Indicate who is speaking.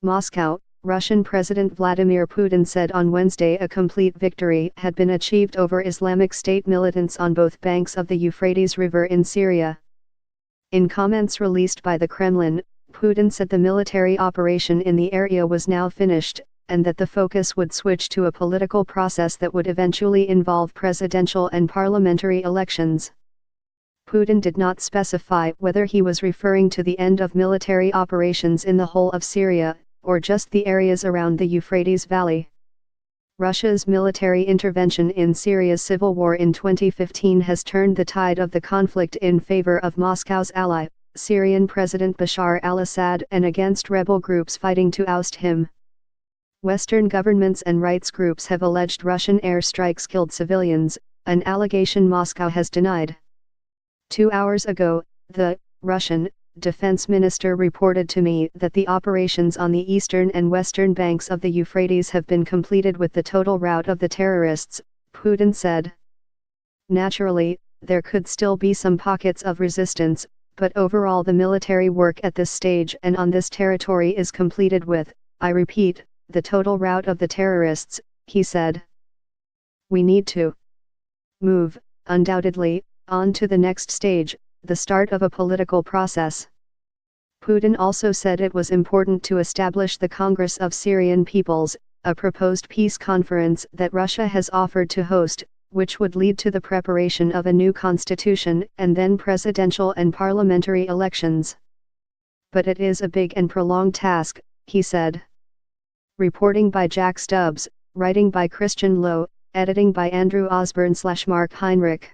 Speaker 1: Moscow, Russian President Vladimir Putin said on Wednesday a complete victory had been achieved over Islamic State militants on both banks of the Euphrates River in Syria. In comments released by the Kremlin, Putin said the military operation in the area was now finished, and that the focus would switch to a political process that would eventually involve presidential and parliamentary elections. Putin did not specify whether he was referring to the end of military operations in the whole of Syria, or just the areas around the Euphrates Valley. Russia's military intervention in Syria's civil war in 2015 has turned the tide of the conflict in favor of Moscow's ally, Syrian President Bashar al-Assad, and against rebel groups fighting to oust him. Western governments and rights groups have alleged Russian airstrikes killed civilians, an allegation Moscow has denied. 2 hours ago, the Russian defense minister reported to me that the operations on the eastern and western banks of the Euphrates have been completed with the total rout of the terrorists, Putin said. Naturally, there could still be some pockets of resistance, but overall the military work at this stage and on this territory is completed with, I repeat, the total rout of the terrorists, he said. We need to move, undoubtedly, on to the next stage, the start of a political process. Putin also said it was important to establish the Congress of Syrian Peoples, a proposed peace conference that Russia has offered to host, which would lead to the preparation of a new constitution and then presidential and parliamentary elections. But it is a big and prolonged task, he said. Reporting by Jack Stubbs, writing by Christian Lowe, editing by Andrew Osborne/Mark Heinrich.